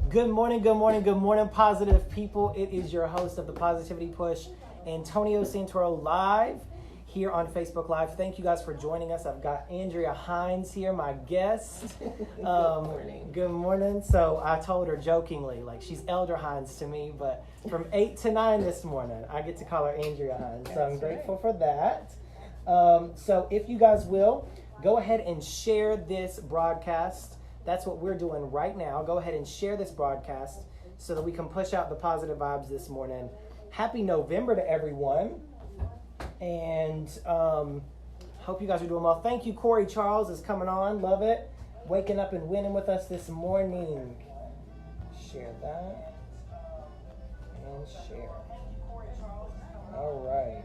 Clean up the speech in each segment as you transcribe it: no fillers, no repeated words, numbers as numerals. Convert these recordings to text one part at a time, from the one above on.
Good morning, good morning, good morning, positive people. It is your host of the Positivity Push, Antonio Santoro, live here on Facebook Live. Thank you guys for joining us. I've got Andrea Hines here, my guest. Good morning. Good morning. So I told her jokingly, like she's Elder Hines to me, but from 8 to 9 this morning, I get to call her Andrea Hines. So I'm grateful for that. So if you guys will, go ahead and share this broadcast. That's what we're doing right now. Go ahead and share this broadcast so that we can push out the positive vibes this morning. Happy November to everyone. And hope you guys are doing well. Thank you, Corey Charles is coming on. Love it. Waking up and winning with us this morning. Share that. And share. All right.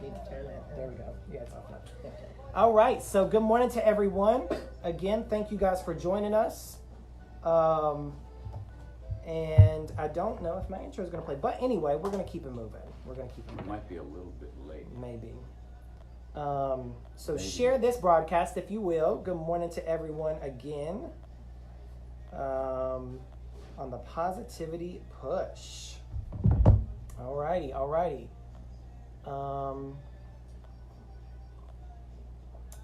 Need to turn that. There we go. Yeah, it's off now. Okay. All right, so good morning to everyone. Again, thank you guys for joining us. And I don't know if my intro is going to play, but anyway, we're going to keep it moving. It might be a little bit late. Maybe. So share this broadcast if you will. Good morning to everyone again. On the Positivity Push. All righty.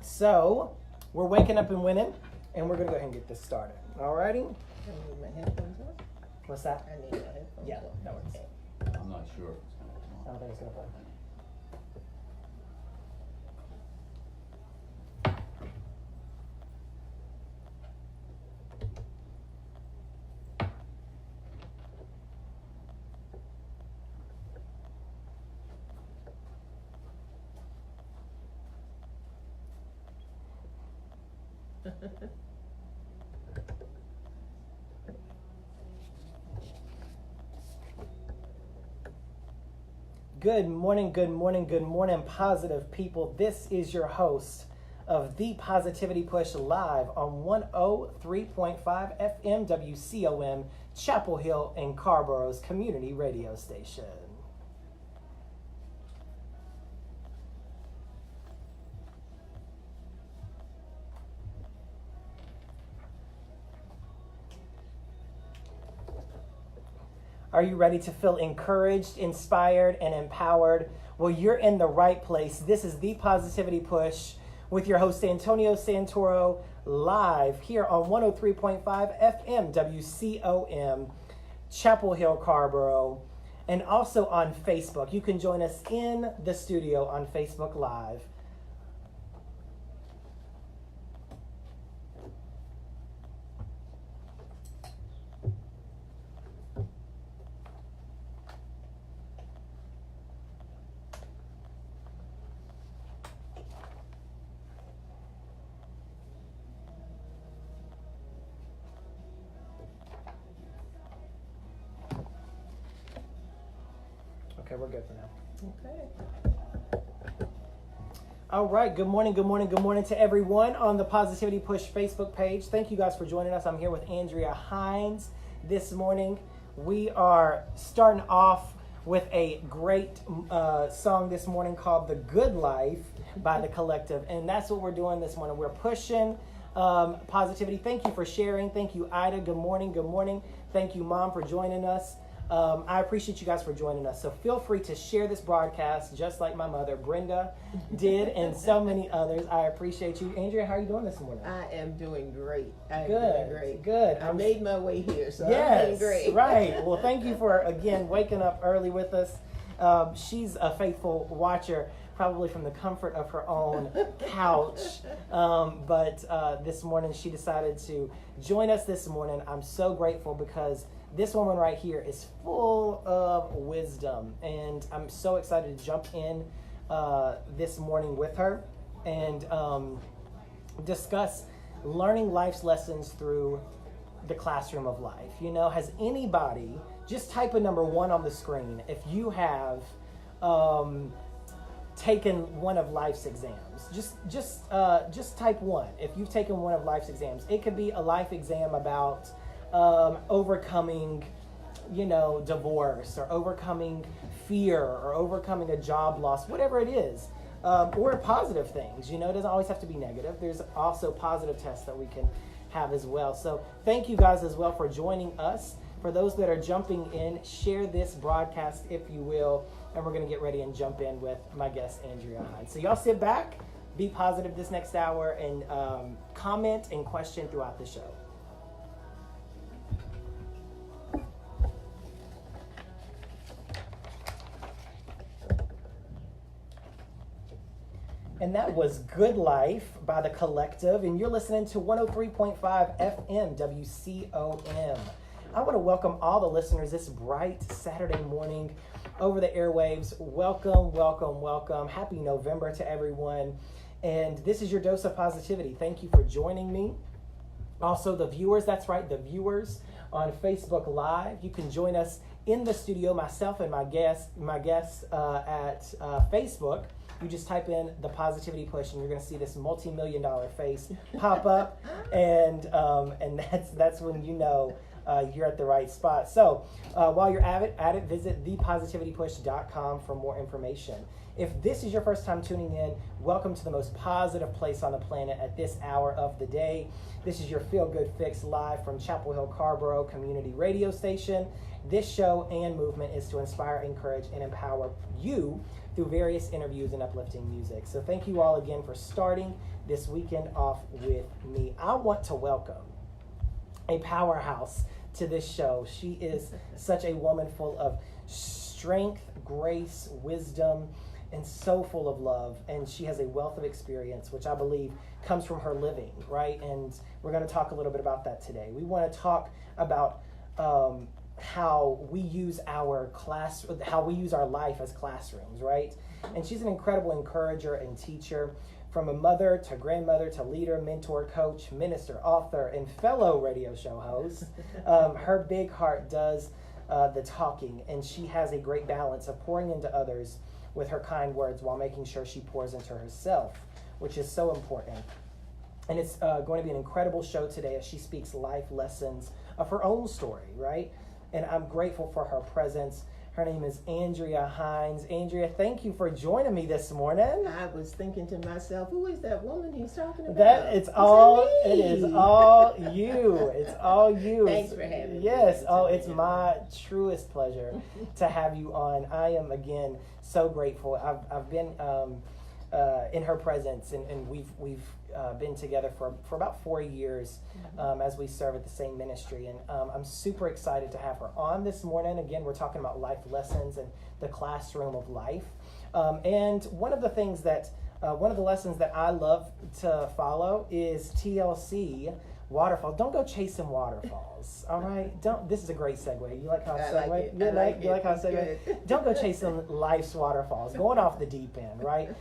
So, we're waking up and winning, and we're going to go ahead and get this started. Alrighty? I need my headphones on. What's that? I need my headphones Yeah, on. that works. Okay. I'm not sure if it's going to I come don't think it's going to play. Good morning, positive people. This is your host of the Positivity Push live on 103.5 FM WCOM, Chapel Hill and Carborough's community radio station. Are you ready to feel encouraged, inspired, and empowered? Well, you're in the right place. This is the Positivity Push with your host, Antonio Santoro, live here on 103.5 FM WCOM, Chapel Hill, Carborough, and also on Facebook. You can join us in the studio on Facebook Live. Okay, we're good for now. Okay. All right, good morning to everyone on the Positivity Push Facebook page. Thank you guys for joining us. I'm here with Andrea Hines this morning. We are starting off with a great song this morning called The Good Life by The Collective, and that's what we're doing this morning. We're pushing positivity. Thank you for sharing. Thank you, Ida. Good morning. Thank you, Mom, for joining us. I appreciate you guys for joining us. So feel free to share this broadcast just like my mother, Brenda, did, and so many others. I appreciate you. Andrea, how are you doing this morning? I am doing great. Good. I made my way here, so yes, I'm doing great. Right. Well, thank you for, again, waking up early with us. She's a faithful watcher, probably from the comfort of her own couch. But this morning she decided to join us this morning. I'm so grateful because this woman right here is full of wisdom, and I'm so excited to jump in this morning with her and discuss learning life's lessons through the classroom of life. You know, has anybody, just type a number 1 on the screen if you have taken one of life's exams. Just type 1 if you've taken one of life's exams. It could be a life exam about overcoming, divorce, or overcoming fear, or overcoming a job loss, whatever it is, or positive things. It doesn't always have to be negative. There's also positive tests that we can have as well. So thank you guys as well for joining us. For those that are jumping in, share this broadcast if you will, and we're going to get ready and jump in with my guest, Andrea Hines. So y'all sit back, be positive this next hour, and comment and question throughout the show. And that was Good Life by The Collective, and you're listening to 103.5 FM WCOM. I want to welcome all the listeners this bright Saturday morning over the airwaves. Welcome, welcome, welcome. Happy November to everyone. And this is your dose of positivity. Thank you for joining me. Also, the viewers, that's right, the viewers on Facebook Live. You can join us in the studio, myself and my guests at Facebook. You just type in the Positivity Push, and you're going to see this multi-million-dollar face pop up, and that's when you know you're at the right spot. So while you're at it, visit thepositivitypush.com for more information. If this is your first time tuning in, welcome to the most positive place on the planet at this hour of the day. This is your Feel Good Fix live from Chapel Hill Carborough Community Radio Station. This show and movement is to inspire, encourage, and empower you through various interviews and uplifting music. So thank you all again for starting this weekend off with me. I want to welcome a powerhouse to this show. She is such a woman full of strength, grace, wisdom, and so full of love. And she has a wealth of experience, which I believe comes from her living, right? And we're going to talk a little bit about that today. We want to talk about how we use our life as classrooms, right? And she's an incredible encourager and teacher, from a mother to grandmother to leader, mentor, coach, minister, author, and fellow radio show host. Her big heart does the talking, and she has a great balance of pouring into others with her kind words while making sure she pours into herself, which is so important. And it's going to be an incredible show today as she speaks life lessons of her own story, right? And I'm grateful for her presence. Her name is Andrea Hines. Andrea, thank you for joining me this morning. I was thinking to myself, who is that woman he's talking about? It is all you. It's all you. Thanks for having me. Yes. Oh, it's my truest pleasure to have you on. I am, again, so grateful. I've been in her presence, and we've been together for about 4 years as we serve at the same ministry, and I'm super excited to have her on this morning. Again, we're talking about life lessons and the classroom of life, and one of the lessons that I love to follow is TLC, waterfalls. Don't go chasing waterfalls. All right. This is a great segue. You like how I segue? You like how I segue? Don't go chasing life's waterfalls. Going off the deep end, right?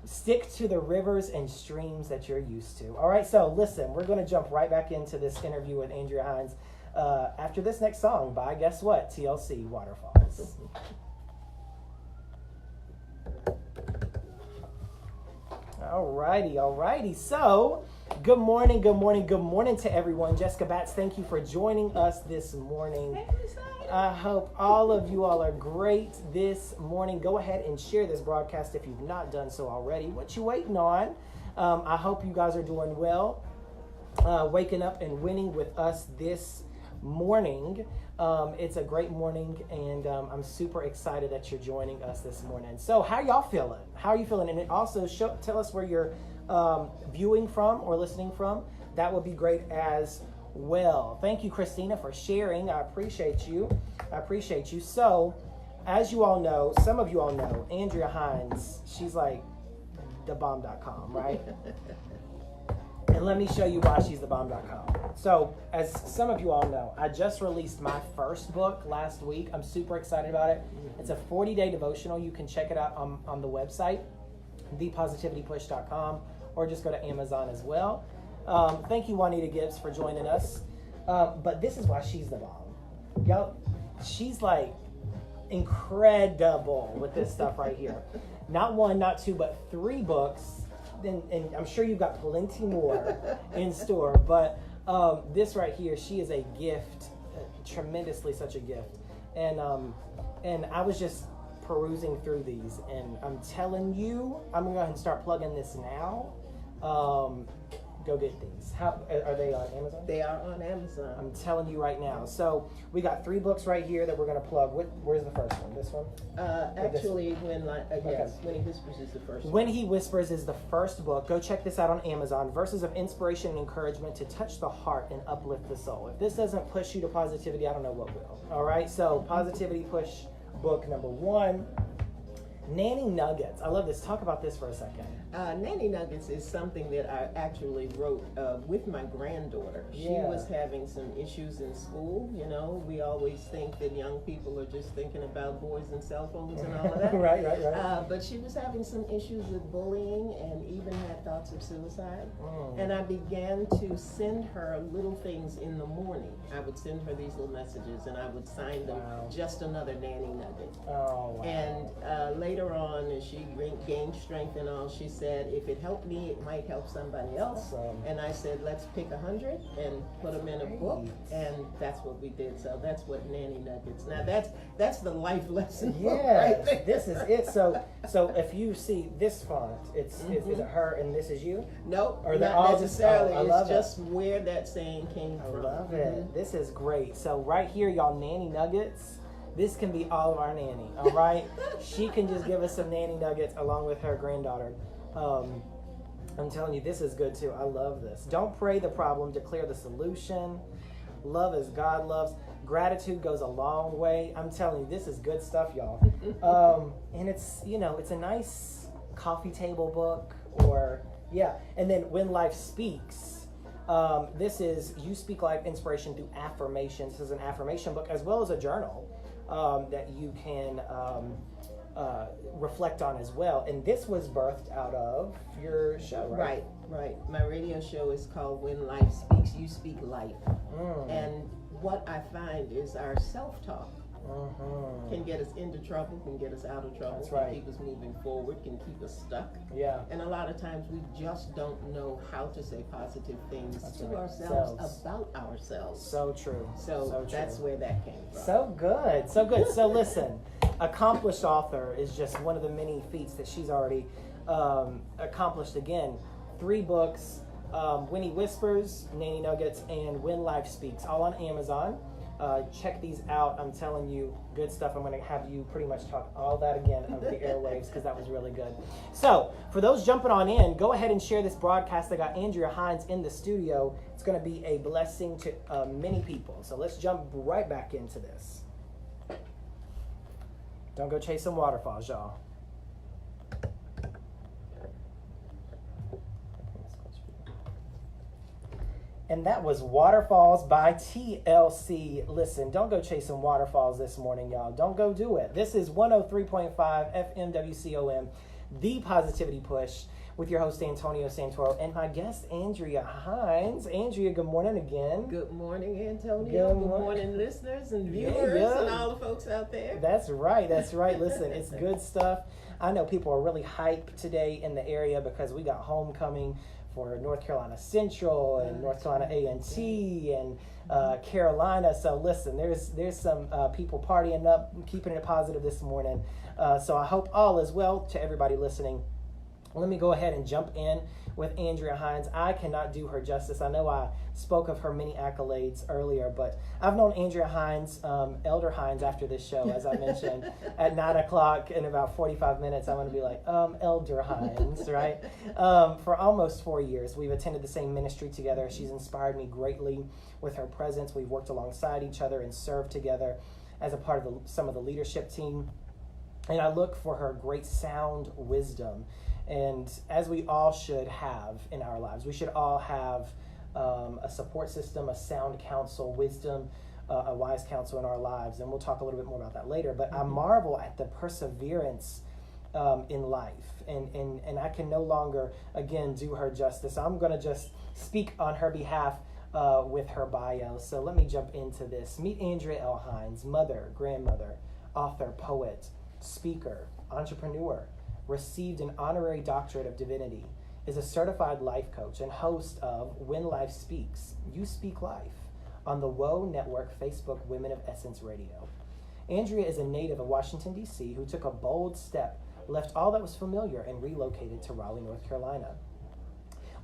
Stick to the rivers and streams that you're used to. All right. So listen, we're going to jump right back into this interview with Andrea Hines after this next song by, guess what? TLC, Waterfalls. All righty. So, good morning to everyone. Jessica Batts, thank you for joining us this morning. I hope all of you all are great this morning. Go ahead and share this broadcast if you've not done so already. What you waiting on? I hope you guys are doing well, waking up and winning with us this morning. It's a great morning, and I'm super excited that you're joining us this morning. So how y'all feeling? How are you feeling? And also tell us where you're viewing from or listening from. That would be great as well. Thank you, Christina, for sharing. I appreciate you. So, as you all know, some of you all know, Andrea Hines, she's like thebomb.com, right? And let me show you why she's thebomb.com. So, as some of you all know, I just released my first book last week. I'm super excited about it. It's a 40-day devotional. You can check it out on the website, thepositivitypush.com, or just go to Amazon as well. Thank you, Juanita Gibbs, for joining us. But this is why she's the bomb. Yo, she's like incredible with this stuff right here. Not one, not two, but 3 books. And I'm sure you've got plenty more in store. But this right here, she is a gift, tremendously such a gift. And I was just perusing through these, and I'm telling you, I'm going to go ahead and start plugging this now. go get these. How are they on Amazon? They are on Amazon. I'm telling you right now. So we got 3 books right here that we're going to plug. Where's the first one? This one? Actually, yes, When He Whispers is the first one. When He Whispers is the first book. Go check this out on Amazon. Verses of inspiration and encouragement to touch the heart and uplift the soul. If this doesn't push you to positivity, I don't know what will. All right. So positivity push book number 1. Nanny Nuggets. I love this. Talk about this for a second. Nanny Nuggets is something that I actually wrote with my granddaughter. She was having some issues in school. You know, we always think that young people are just thinking about boys and cell phones and all of that. Right. But she was having some issues with bullying and even had thoughts of suicide. And I began to send her little things in the morning. I would send her these little messages and I would sign them just another Nanny Nugget. Oh, wow. And later on, as she gained strength and all, she said, if it helped me, it might help somebody else. Awesome. And I said, let's pick 100 and put them in a book. And that's what we did. So that's what Nanny Nuggets. Now that's the life lesson. Book right there. This is it. So if you see this font, is it her and this is you? Nope, or not necessarily. It's it. just where that saying came from. I love it. This is great. So right here, y'all, Nanny Nuggets. This can be all of our nanny, all right? She can just give us some Nanny Nuggets along with her granddaughter. I'm telling you, this is good too. I love this. Don't pray the problem, declare the solution. Love as God loves. Gratitude goes a long way. I'm telling you, this is good stuff, y'all. And it's, it's a nice coffee table book and then When Life Speaks. This is You Speak Life Inspiration Through Affirmations. This is an affirmation book as well as a journal that you can reflect on as well. And this was birthed out of your show, right? Right. My radio show is called When Life Speaks, You Speak Life. And what I find is our self-talk can get us into trouble, can get us out of trouble, can keep us moving forward, can keep us stuck. Yeah. And a lot of times we just don't know how to say positive things to ourselves about ourselves. So true. So that's where that came from. So good. So listen, accomplished author is just one of the many feats that she's already accomplished. Again, 3 books, When He Whispers, Nanny Nuggets, and When Life Speaks, all on Amazon. Check these out. I'm telling you, good stuff. I'm going to have you pretty much talk all that again over the airwaves because that was really good. So, for those jumping on in, go ahead and share this broadcast. I got Andrea Hines in the studio. It's going to be a blessing to many people. So, let's jump right back into this. Don't go chase some waterfalls, y'all. And that was Waterfalls by TLC. Listen, don't go chasing waterfalls this morning, y'all. Don't go do it. This is 103.5 FM WCOM, The Positivity Push, with your host, Antonio Santoro, and my guest, Andrea Hines. Andrea, good morning again. Good morning, Antonio. Good morning, listeners and viewers and all the folks out there. That's right. Listen, it's good stuff. I know people are really hyped today in the area because we got homecoming for North Carolina Central and North Carolina A&T and Carolina. So listen, there's some people partying up, keeping it positive this morning. So I hope all is well to everybody listening. Let me go ahead and jump in with Andrea Hines. I cannot do her justice. I know I spoke of her many accolades earlier, but I've known Andrea Hines, Elder Hines, after this show, as I mentioned, at 9 o'clock in about 45 minutes. I'm going to be like, Elder Hines, right? For almost 4 years. We've attended the same ministry together. She's inspired me greatly with her presence. We've worked alongside each other and served together as a part of some of the leadership team. And I look for her great sound wisdom. And as we all should have in our lives, we should all have a support system, a sound counsel, wisdom, a wise counsel in our lives. And we'll talk a little bit more about that later. But I marvel at the perseverance in life. And I can no longer, again, do her justice. I'm going to just speak on her behalf with her bio. So let me jump into this. Meet Andrea L. Hines, mother, grandmother, author, poet, speaker, entrepreneur, received an honorary doctorate of divinity, is a certified life coach and host of When Life Speaks, You Speak Life, on the WOW Network Facebook Women of Essence Radio. Andrea is a native of Washington, D.C., who took a bold step, left all that was familiar, and relocated to Raleigh, North Carolina.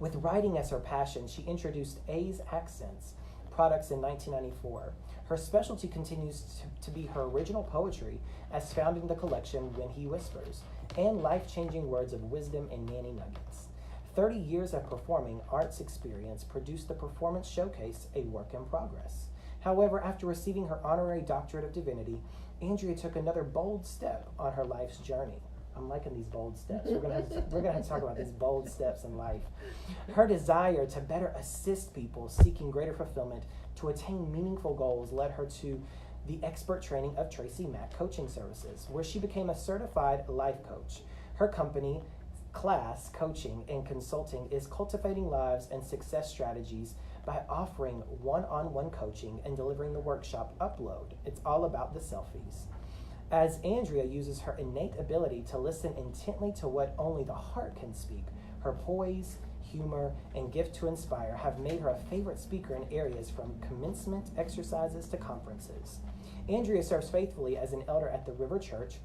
With writing as her passion, she introduced A's Accents products in 1994. Her specialty continues to be her original poetry, as found in the collection When He Whispers, and life-changing words of wisdom and Nanny Nuggets. 30 years of performing arts experience produced the performance showcase, A Work in Progress. However, after receiving her honorary doctorate of divinity, Andrea took another bold step on her life's journey. I'm liking these bold steps. We're gonna have to talk about these bold steps in life. Her desire to better assist people seeking greater fulfillment to attain meaningful goals led her to the expert training of Tracy Mack Coaching Services, where she became a certified life coach. Her company, Class Coaching and Consulting, is cultivating lives and success strategies by offering one-on-one coaching and delivering the workshop Upload. It's all about the selfies. As Andrea uses her innate ability to listen intently to what only the heart can speak, her poise, humor, and gift to inspire have made her a favorite speaker in areas from commencement exercises to conferences. Andrea serves faithfully as an elder at the River Church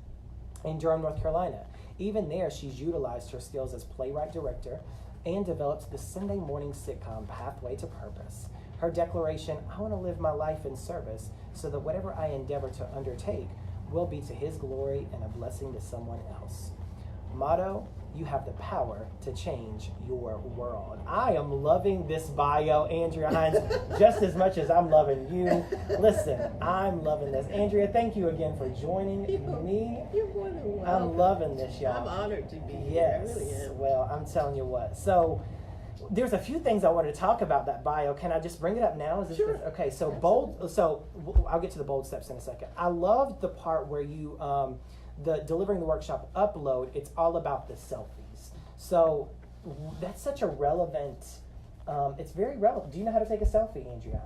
in Durham, North Carolina. Even there, she's utilized her skills as playwright-director and developed the Sunday morning sitcom Pathway to Purpose. Her declaration, I want to live my life in service so that whatever I endeavor to undertake will be to His glory and a blessing to someone else. Motto, you have the power to change your world. I am loving this bio, Andrea Hines, just as much as I'm loving you. Listen, I'm loving this. Andrea, thank you again for joining me. You're more than welcome. I'm loving this, y'all. I'm honored to be here. Yes. I really am. Well, I'm telling you what. So, there's a few things I wanted to talk about that bio. Can I just bring it up now? Sure. Okay, so I'll get to the bold steps in a second. I loved the part where you, the delivering the workshop Upload, it's all about the selfies. So that's such a relevant, it's very relevant. Do you know how to take a selfie, Andrea?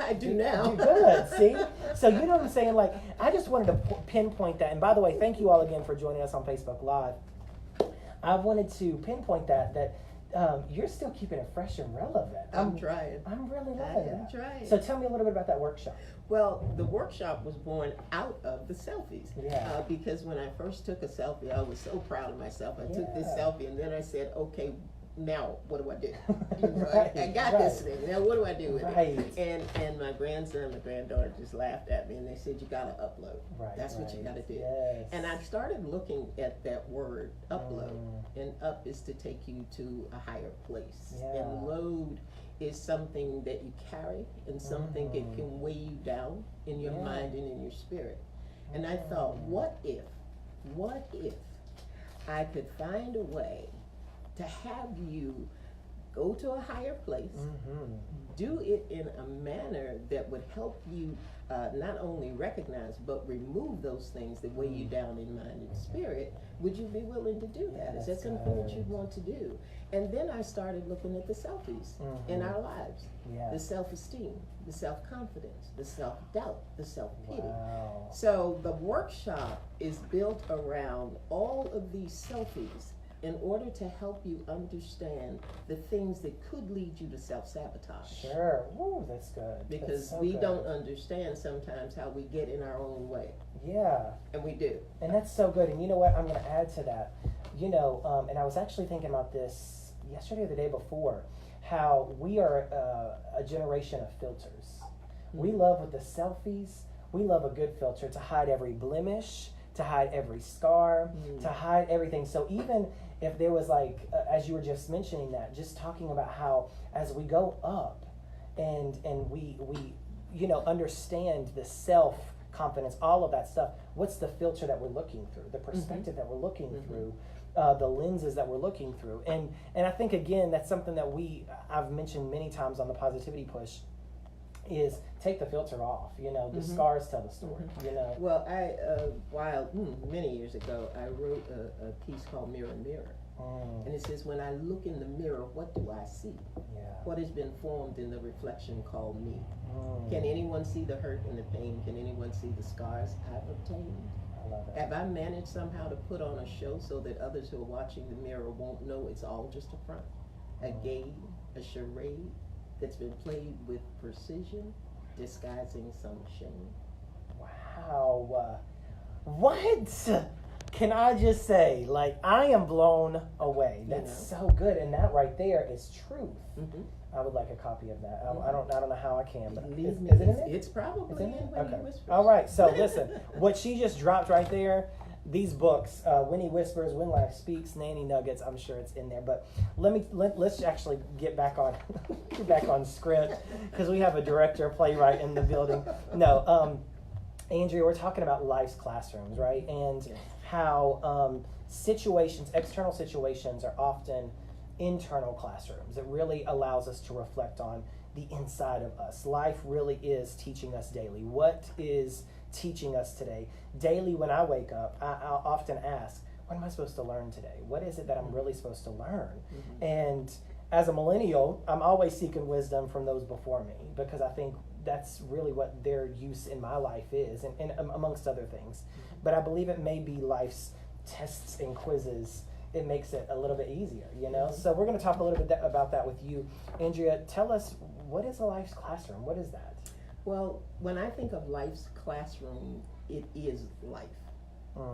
I do now. Good, see? So you know what I'm saying? Like, I just wanted to pinpoint that. And by the way, thank you all again for joining us on Facebook Live. I wanted to pinpoint that you're still keeping it fresh and relevant. I'm trying. I'm really loving it. I'm trying. So tell me a little bit about that workshop. Well, the workshop was born out of the selfies. Yeah. Because when I first took a selfie, I was so proud of myself. I took this Yeah. selfie, and then I said, okay, now what do I do? Right, I got right. this thing. Now what do I do with Right. it? And my grandson and my granddaughter just laughed at me, and they said, you got to upload. Right, That's what you got to do. Yes. And I started looking at that word, upload. And up is to take you to a higher place. Yeah. And load is something that you carry and something that can weigh you down in your mind and in your spirit. And I thought, what if I could find a way to have you go to a higher place, do it in a manner that would help you not only recognize but remove those things that weigh you down in mind and spirit. Would you be willing to do that? Is that something that you'd want to do? And then I started looking at the selfies in our lives. Yeah. The self-esteem, the self-confidence, the self-doubt, the self-pity. Wow. So the workshop is built around all of these selfies in order to help you understand the things that could lead you to self-sabotage. Sure. Ooh, that's good. Because That's so we good. don't understand sometimes how we get in our own way. Yeah. And we do. And that's so good. And you know what? I'm going to add to that. You know, and I was actually thinking about this yesterday or the day before, how we are a generation of filters. We love with the selfies, we love a good filter to hide every blemish, to hide every scar, to hide everything. So even if there was like, as you were just mentioning that, just talking about how as we go up and we you know, understand the self-confidence, all of that stuff, what's the filter that we're looking through, the perspective that we're looking through, the lenses that we're looking through. And I think, again, that's something that I've mentioned many times on the Positivity Push, is take the filter off. You know, the scars tell the story, you know. Well, many years ago, I wrote a piece called Mirror, Mirror. And it says, when I look in the mirror, what do I see? Yeah. What has been formed in the reflection called me? Can anyone see the hurt and the pain? Can anyone see the scars I've obtained? I love it. Have I managed somehow to put on a show so that others who are watching the mirror won't know it's all just a front? A game, a charade that's been played with precision, disguising some shame. Wow. What? Can I just say, like, I am blown away. That's so good, and that right there is truth. Mm-hmm. I would like a copy of that. I don't know how I can, but is it in there? It's probably in Winnie Whispers. All right. So listen, what she just dropped right there. These books, Winnie Whispers, When Life Speaks, Nanny Nuggets. I'm sure it's in there. But let's actually get back on script because we have a director, playwright in the building. No, Andrea, we're talking about life's classrooms, right? And how external situations are often internal classrooms. It really allows us to reflect on the inside of us. Life really is teaching us daily. What is teaching us today? Daily when I wake up, I'll often ask, what am I supposed to learn today? What is it that I'm really supposed to learn? Mm-hmm. And as a millennial, I'm always seeking wisdom from those before me because I think that's really what their use in my life is, and amongst other things. Mm-hmm. But I believe it may be life's tests and quizzes. It makes it a little bit easier, you know? Mm-hmm. So we're going to talk a little bit about that with you. Andrea, tell us, what is a life's classroom? What is that? Well, when I think of life's classroom, it is life.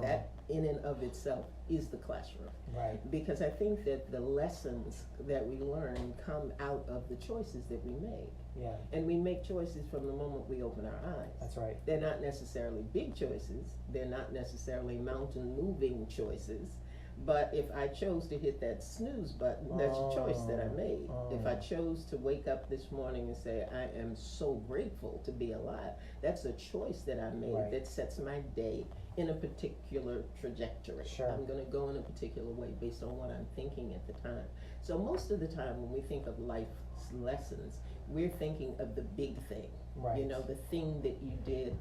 That in and of itself is the classroom. Right. Because I think that the lessons that we learn come out of the choices that we make. Yeah. And we make choices from the moment we open our eyes. That's right. They're not necessarily big choices. They're not necessarily mountain moving choices. But if I chose to hit that snooze button, that's a choice that I made. If I chose to wake up this morning and say, I am so grateful to be alive, that's a choice that I made that sets my day in a particular trajectory. Sure. I'm going to go in a particular way based on what I'm thinking at the time. So most of the time when we think of life's lessons, we're thinking of the big thing. Right. You know, the thing that you did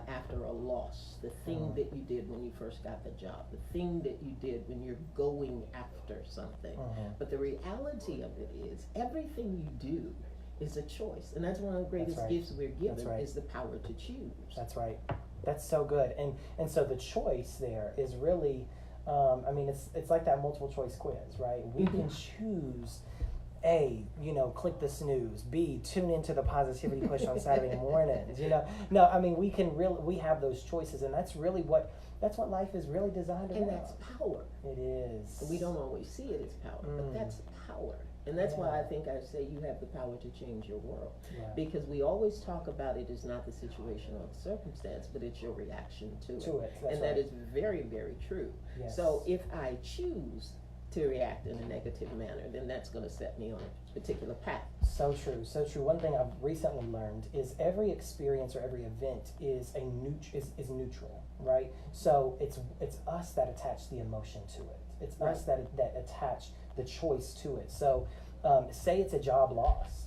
after a loss, the thing that you did when you first got the job, the thing that you did when you're going after something. But the reality of it is everything you do is a choice. And that's one of the greatest gifts we're given is the power to choose. That's right. That's so good. And so the choice there is really, I mean, it's like that multiple choice quiz, right? We can choose A, click the snooze. B, tune into the positivity push on Saturday mornings. No, I mean we have those choices, and that's what life is really designed around. And that's power. It is. We don't always see it as power, but that's power. And that's why I think I say you have the power to change your world. Yeah. Because we always talk about it as not the situation or the circumstance, but it's your reaction to it. And that is very, very true. Yes. So if I choose to react in a negative manner, then that's going to set me on a particular path. So true, so true. One thing I've recently learned is every experience or every event is neutral, right? So it's us that attach the emotion to it. It's us that attach the choice to it. So say it's a job loss,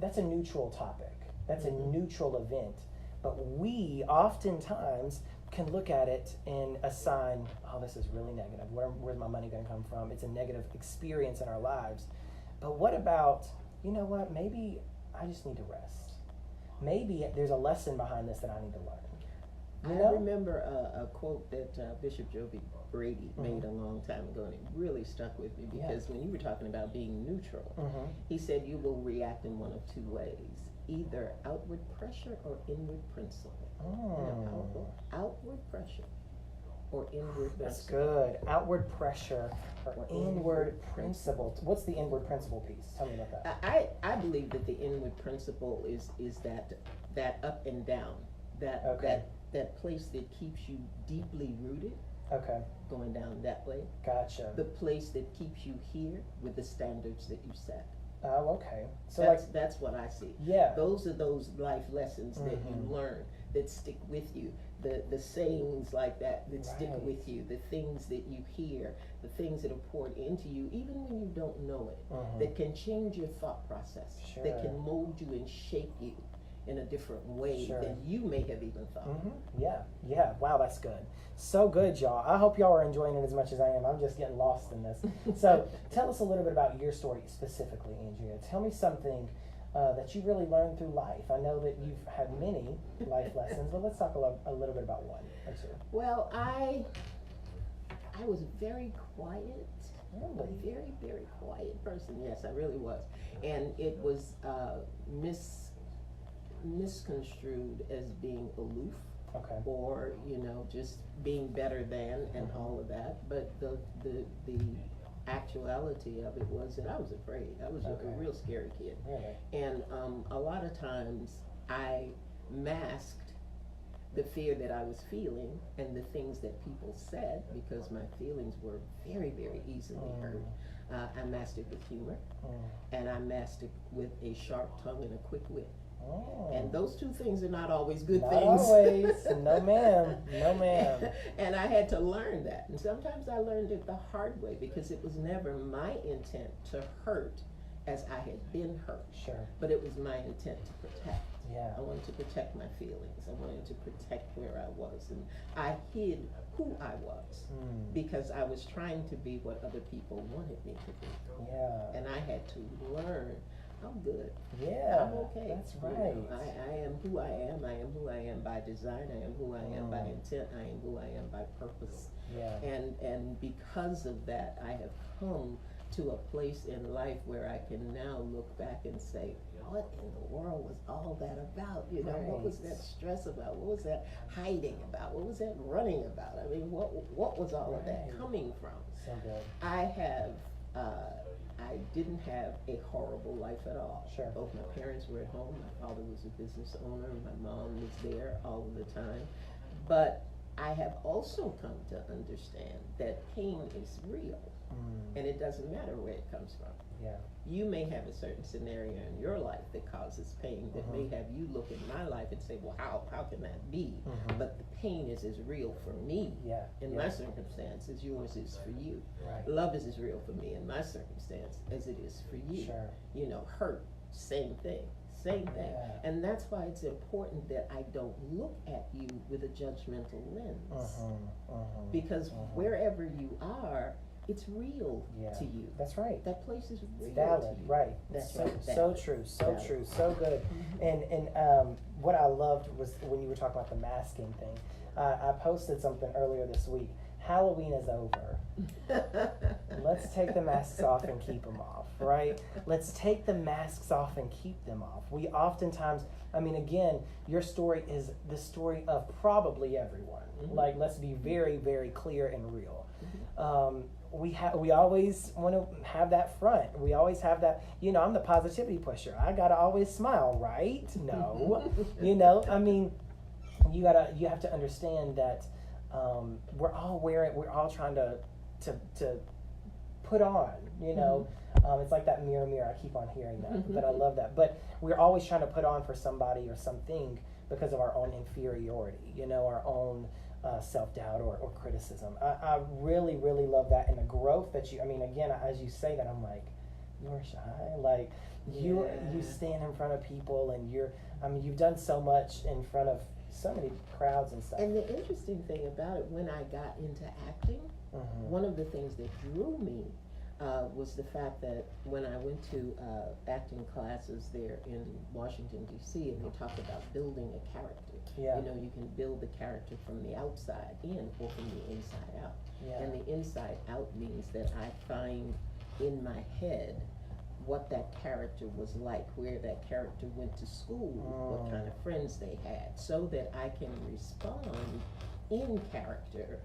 that's a neutral topic. That's a neutral event. But we oftentimes can look at it and assign, oh, this is really negative. Where's my money going to come from? It's a negative experience in our lives. But what about, maybe I just need to rest. Maybe there's a lesson behind this that I need to learn. I remember a quote that Bishop Joby Brady made a long time ago, and it really stuck with me because when you were talking about being neutral, he said you will react in one of two ways, either outward pressure or inward principle. Outward pressure or inward principle. That's good. Outward pressure or inward principle. What's the inward principle piece? Tell me about that. I believe that the inward principle is that up and down, that place that keeps you deeply rooted. Okay. Going down that way. Gotcha. The place that keeps you here with the standards that you set. Oh, okay. So that's what I see. Yeah. Those are those life lessons that you learn that stick with you. The sayings like that stick with you. The things that you hear, the things that are poured into you, even when you don't know it, that can change your thought process, that can mold you and shape you in a different way than you may have even thought. Yeah. Wow, that's good. So good, y'all. I hope y'all are enjoying it as much as I am. I'm just getting lost in this. So tell us a little bit about your story specifically, Andrea. Tell me something that you really learned through life. I know that you've had many life lessons, but let's talk a little bit about one or two. Well, I was very quiet. A very, very quiet person. Yes, I really was. And it was misconstrued as being aloof. or just being better than and all of that. But the actuality of it was that I was afraid. I was a real scary kid. Really? And a lot of times I masked the fear that I was feeling and the things that people said, because my feelings were very, very easily hurt. I masked it with humor, and I masked it with a sharp tongue and a quick wit. And those two things are not always good Not things. always. No ma'am. No ma'am. And I had to learn that. And sometimes I learned it the hard way, because it was never my intent to hurt as I had been hurt. Sure. But it was my intent to protect. Yeah. I wanted to protect my feelings. I wanted to protect where I was. And I hid who I was because I was trying to be what other people wanted me to be. Yeah. And I had to learn, I'm good. Yeah. I'm okay. That's right. I am who I am. I am who I am by design. I am who I am by intent. I am who I am by purpose. Yeah. And because of that, I have come to a place in life where I can now look back and say, what in the world was all that about? What was that stress about? What was that hiding about? What was that running about? I mean, what was all of that coming from? So good. I didn't have a horrible life at all. Sure. Both my parents were at home. My father was a business owner. My mom was there all of the time. But I have also come to understand that pain is real. And it doesn't matter where it comes from. Yeah. You may have a certain scenario in your life that causes pain that may have you look at my life and say, well, how can that be? But the pain is as real for me in my circumstance as yours is for you. Right. Love is as real for me in my circumstance as it is for you. Sure. Hurt, same thing. Same thing. Yeah. And that's why it's important that I don't look at you with a judgmental lens. Because wherever you are, it's real to you. That's right. That place is real. It's valid, to you. right. That's so, right. So true, so Valid. true, so good. And what I loved was when you were talking about the masking thing. I posted something earlier this week. Halloween is over. Let's take the masks off and keep them off, right? Let's take the masks off and keep them off. We oftentimes, again, your story is the story of probably everyone. Like, let's be very, very clear and real. We always want to have that front. We always have that, I'm the positivity pusher. I gotta always smile, right? No. You have to understand that we're all trying to put on, it's like that mirror, I keep on hearing that, but I love that. But we're always trying to put on for somebody or something because of our own inferiority, our own self-doubt or criticism. I really, really love that, and the growth that you, again, as you say that, I'm like, you're shy, like you stand in front of people, and you've done so much in front of so many crowds and stuff. And the interesting thing about it, when I got into acting, one of the things that drew me was the fact that when I went to acting classes there in Washington, D.C., and they talked about building a character. You can build the character from the outside in or from the inside out. And the inside out means that I find in my head what that character was like, where that character went to school, what kind of friends they had, so that I can respond in character,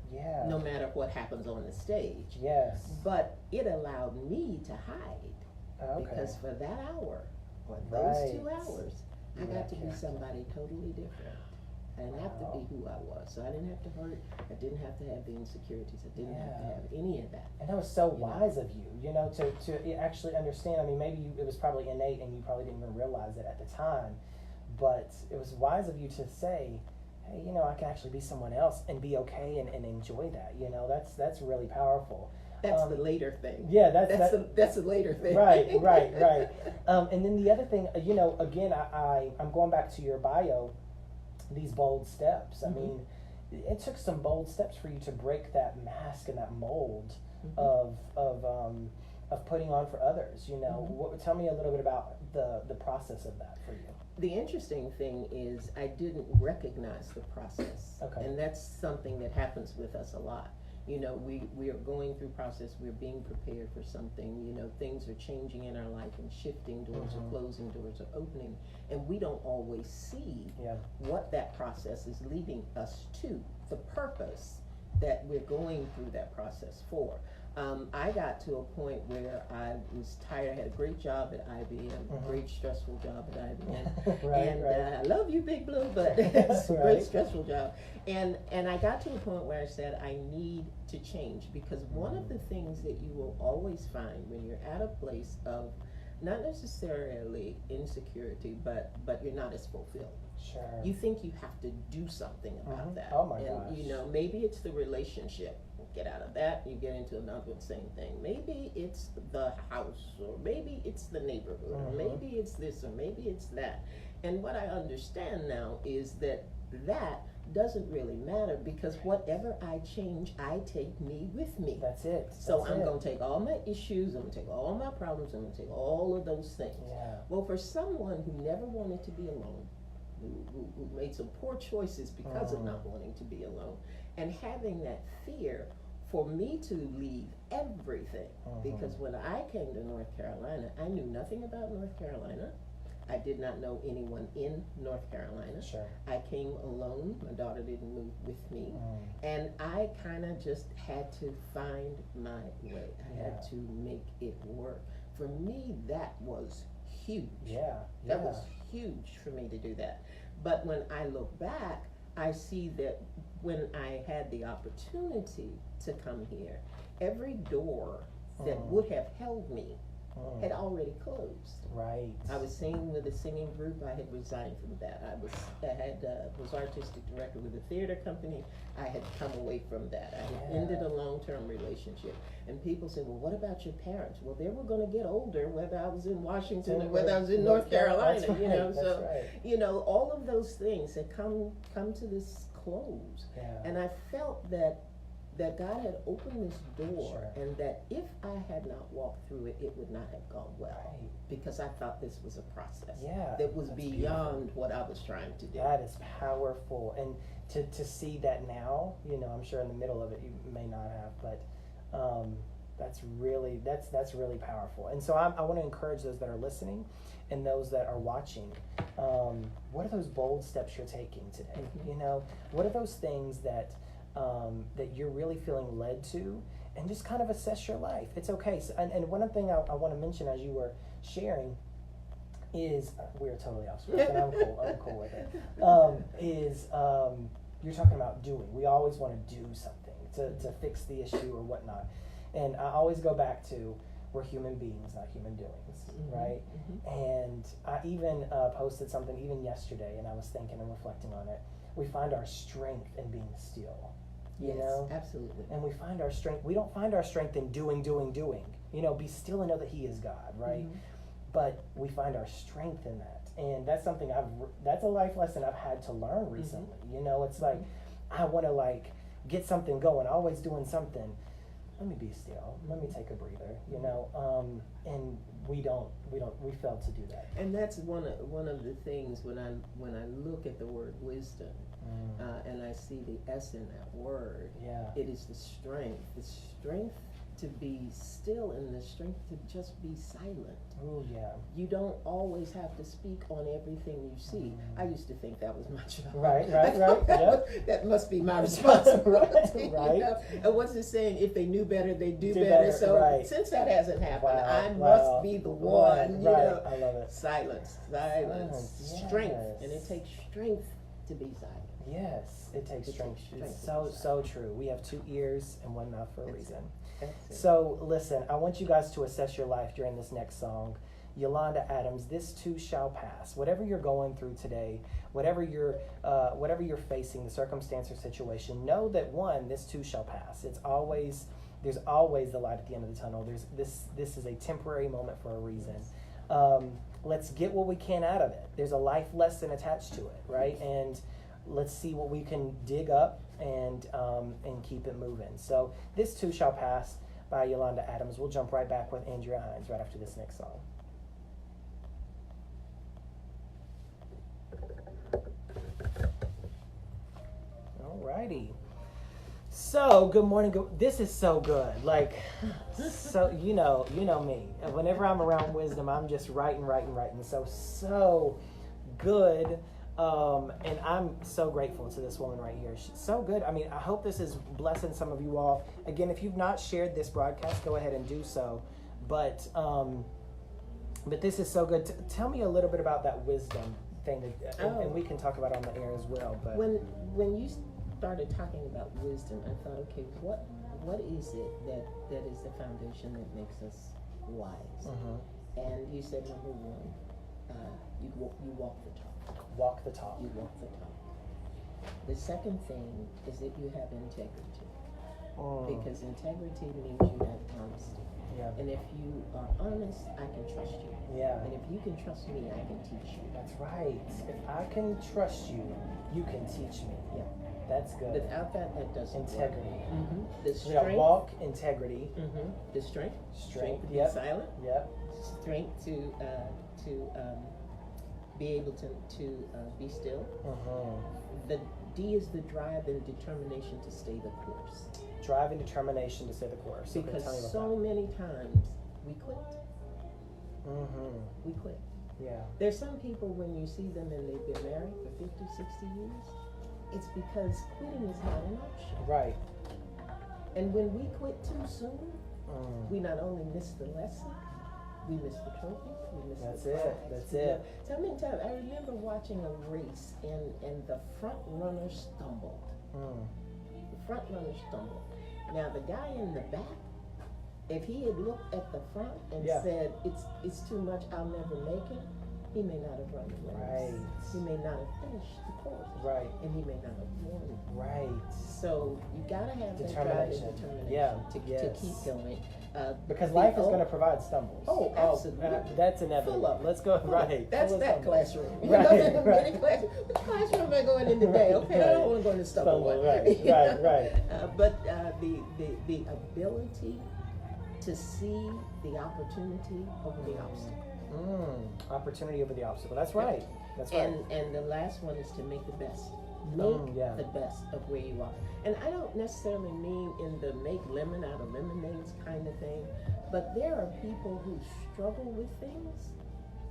no matter what happens on the stage. Yes. But it allowed me to hide, because for that hour, or those 2 hours, I got to be somebody totally different. I didn't have to be who I was, so I didn't have to hurt. I didn't have to have the insecurities. I didn't have to have any of that. And that was so wise of you, to actually understand. Maybe it was probably innate, and you probably didn't even realize it at the time, but it was wise of you to say, hey, I can actually be someone else and be okay and enjoy that. That's really powerful. That's the later thing. Yeah, that's the later thing. Right. And then the other thing, again, I'm going back to your bio, these bold steps. It took some bold steps for you to break that mask and that mold of putting on for others. Tell me a little bit about the process of that for you. The interesting thing is I didn't recognize the process. And that's something that happens with us a lot. You know, we are going through process. We're being prepared for something. You know, things are changing in our life and shifting. Doors are closing. Doors are opening, and we don't always see what that process is leading us to. The purpose that we're going through that process for. I got to a point where I was tired. I had a great job at IBM, a great stressful job at IBM. I love you, Big Blue, but it's a great stressful job. And I got to a point where I said, I need to change, because one of the things that you will always find when you're at a place of not necessarily insecurity, but you're not as fulfilled. Sure. You think you have to do something about that. Oh my gosh. You know, maybe it's the relationship. Get out of that, you get into another same thing. Maybe it's the house, or maybe it's the neighborhood, or maybe it's this, or maybe it's that. And what I understand now is that doesn't really matter, because whatever I change, I take me with me. That's it. So I'm going to take all my issues, I'm going to take all my problems, I'm going to take all of those things. Yeah. Well, for someone who never wanted to be alone, who made some poor choices because of not wanting to be alone, and having that fear, for me to leave everything, because when I came to North Carolina, I knew nothing about North Carolina. I did not know anyone in North Carolina. Sure. I came alone. My daughter didn't move with me. And I kind of just had to find my way. I had to make it work. For me, that was huge. That was huge for me to do that. But when I look back, I see that when I had the opportunity to come here, every door that would have held me had already closed. Right. I was singing with a singing group. I had resigned from that. I was artistic director with a theater company. I had come away from that. I had ended a long-term relationship. And people said, well, what about your parents? Well, they were going to get older, whether I was in Washington or whether I was in North Carolina. Right. You know, That's so right. you know, all of those things had come to this close. And I felt that God had opened this door, and that if I had not walked through it, it would not have gone well, because I thought this was a process that was beyond what I was trying to do. That is powerful, and to see that now, you know, I'm sure in the middle of it you may not have, but that's really powerful. And so I want to encourage those that are listening and those that are watching. What are those bold steps you're taking today? You know, what are those things that you're really feeling led to, and just kind of assess your life. It's okay. So, and one thing I want to mention as you were sharing is, we're totally off script, and I'm cool with it, you're talking about doing. We always want to do something to fix the issue or whatnot. And I always go back to, we're human beings, not human doings, right? And I even posted something even yesterday, and I was thinking and reflecting on it. We find our strength in being still. You know? Absolutely. And we find our strength, we don't find our strength in doing. You know, be still and know that He is God, right? But we find our strength in that. And that's something that's a life lesson I've had to learn recently. You know, it's like, I want to get something going, always doing something. Let me be still. Let me take a breather, you know? And we fail to do that. And that's one of the things when I look at the word wisdom, and I see the S in that word. It is the strength to be still, and the strength to just be silent. You don't always have to speak on everything you see. I used to think that was my job. Right. Yep. That must be my responsibility. Right. You know? And what's it saying? If they knew better, they do better. So since that hasn't happened, I must be the one. You know? I love it. Silence. Strength, and it takes strength to be silent. Yes, it takes strength. It's so true. We have 2 ears and 1 mouth for a reason. So listen, I want you guys to assess your life during this next song. Yolanda Adams, This Too Shall Pass. Whatever you're going through today, whatever you're facing, the circumstance or situation, know that this too shall pass. There's always the light at the end of the tunnel. This is a temporary moment for a reason. Let's get what we can out of it. There's a life lesson attached to it, right? And let's see what we can dig up and keep it moving. So This Too Shall Pass by Yolanda Adams. We'll jump right back with Andrea Hines right after this next song. Alrighty. So, good morning. This is so good. Like, so, you know me. Whenever I'm around wisdom, I'm just writing. So good. And I'm so grateful to this woman right here. She's so good. I mean, I hope this is blessing some of you all. Again, if you've not shared this broadcast, go ahead and do so. But this is so good. Tell me a little bit about that wisdom thing, and we can talk about it on the air as well. But when you started talking about wisdom, I thought, okay, what is it that is the foundation that makes us wise? And you said number one, you walk the talk. Walk the talk. You walk the talk. The second thing is that you have integrity, because integrity means you have honesty. Yeah. And if you are honest, I can trust you. Yeah. And if you can trust me, I can teach you. That's right. If I can trust you, you can teach me. Yeah. That's good. Without that doesn't integrity. Work. The So strength. walk, integrity. The strength. Strength. To Yep. be silent. Yep. Strength to be able to be still. The D is the drive and determination to stay the course. Drive and determination to stay the course. Because okay, so many times we quit. We quit. Yeah. There's some people when you see them and they've been married for 50, 60 years, it's because quitting is not an option. Right. And when we quit too soon, we not only miss the lesson, we miss the trophy, we miss That's the it. prize. That's it. So many times, I remember watching a race and the front runner stumbled. The front runner stumbled. Now the guy in the back, if he had looked at the front and said, it's too much, I'll never make it, he may not have run the race. Right. He may not have finished the course. Right. And he may not have won. Right. So you gotta have that drive and determination to keep going. Because life is going to provide stumbles. Oh, absolutely. That's inevitable. Let's go. Right. That's that classroom. Right. Many classroom. Which classroom am I going in today? Okay, I don't want to go in the stumble one. Right. But the ability to see the opportunity over the obstacle. Opportunity over the obstacle. That's right. That's right. And the last one is to make the best. Make the best of where you are. And I don't necessarily mean in the make lemon out of lemonades kind of thing, but there are people who struggle with things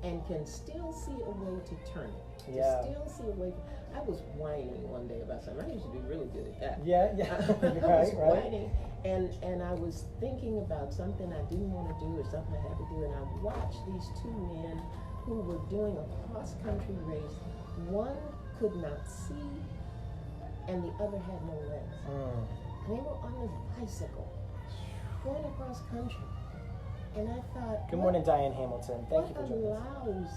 and can still see a way to turn it. Still see a way. I was whining one day about something. I used to be really good at that. I was whining, and I was thinking about something I didn't want to do or something I had to do, and I watched these two men who were doing a cross-country race. One could not see, and the other had no legs. They were on this bicycle going across country, and I thought, good morning, Diane Hamilton. Thank you for joining us. What allows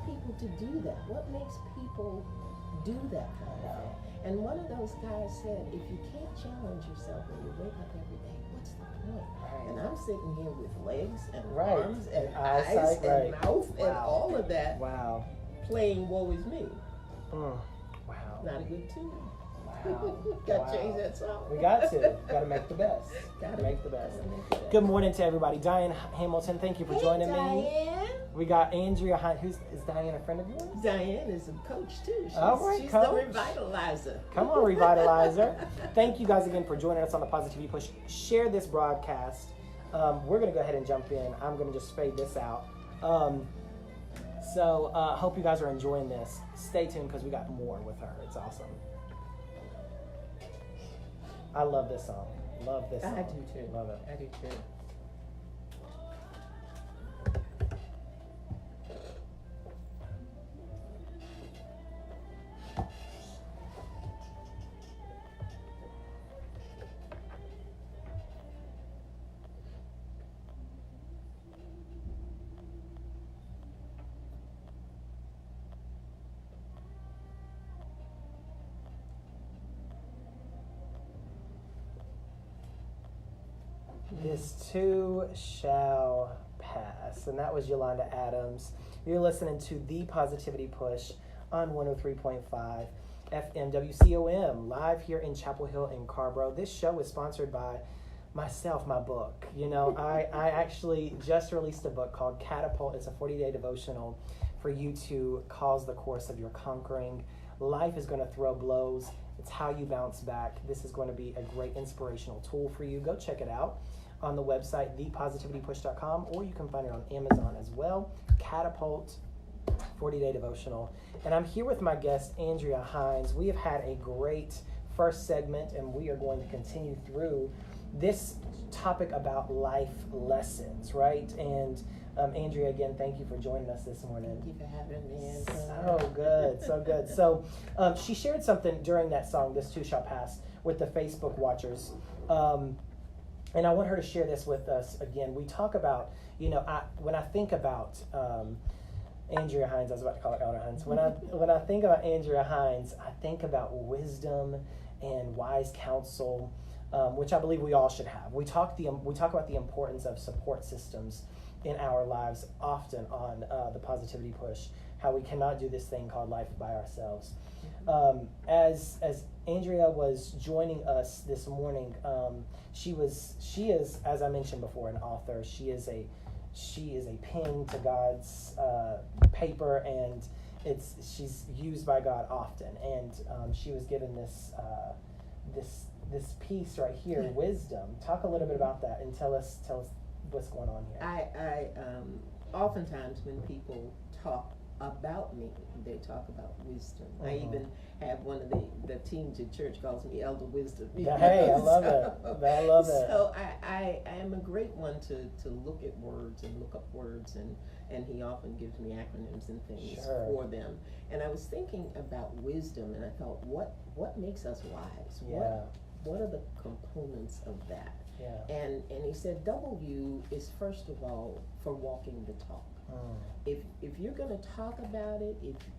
people to do that? What makes people do that kind of thing? And one of those guys said, if you can't challenge yourself when you wake up every day, what's the point? And I'm sitting here with legs and arms and eyes and mouth and all of that playing woe is me. Wow. Not a good tune. Wow. Got to change that song. We got to. Got to make the best. Got to make the best. Good morning to everybody. Diane Hamilton, thank you for joining me. We got Andrea Hines. Is Diane a friend of yours? Diane is a coach too. She's coach. the revitalizer. Come on, revitalizer. Thank you guys again for joining us on the Positivity Push. Share this broadcast. We're going to go ahead and jump in. I'm going to just fade this out. So hope you guys are enjoying this. Stay tuned because we got more with her. It's awesome. I love this song. Love this song. I do too. Love it. I do too. This too shall pass. And that was Yolanda Adams. You're listening to The Positivity Push on 103.5 FM WCOM, live here in Chapel Hill in Carborough. This show is sponsored by myself, my book. You know, I actually just released a book called Catapult. It's a 40-day devotional for you to cause the course of your conquering life is going to throw blows. It's how you bounce back. This is going to be a great inspirational tool for you. Go check it out on the website, thepositivitypush.com, or you can find it on Amazon as well. Catapult 40-day devotional. And I'm here with my guest, Andrea Hines. We have had a great first segment, and we are going to continue through this topic about life lessons, right? And Andrea, again, thank you for joining us this morning. Thank you for having me. So good, so good. So she shared something during that song, This Too Shall Pass, with the Facebook watchers. And I want her to share this with us again. We talk about, when I think about Andrea Hines, I was about to call her Elder Hines. When I think about Andrea Hines, I think about wisdom and wise counsel, which I believe we all should have. We talk about the importance of support systems in our lives often on the Positivity Push, how we cannot do this thing called life by ourselves. As Andrea was joining us this morning, she is, as I mentioned before, an author. She is a pen to God's paper, and she's used by God often. And she was given this piece right here, wisdom. Talk a little bit about that and tell us what's going on here. I oftentimes when people talk about me, they talk about wisdom. I even have one of the teens at church calls me Elder Wisdom. Hey, I love it. I love it. So I am a great one to look at words and look up words, and he often gives me acronyms and things for them. And I was thinking about wisdom, and I thought, what makes us wise? Yeah. What are the components of that? Yeah. And he said W is first of all for walking the talk. If you're going to talk about it,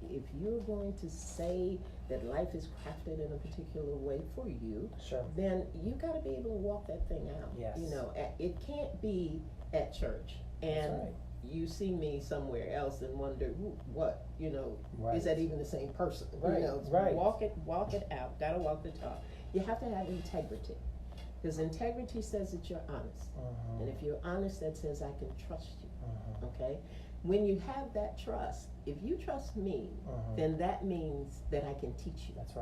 if you're going to say that life is crafted in a particular way for you, then you got to be able to walk that thing out. Yes. It can't be at church and you see me somewhere else and wonder what is that even the same person? Right. Walk it out. Got to walk the talk. You have to have integrity. Because integrity says that you're honest. And if you're honest, that says I can trust you. Okay? When you have that trust, if you trust me, then that means that I can teach you. That's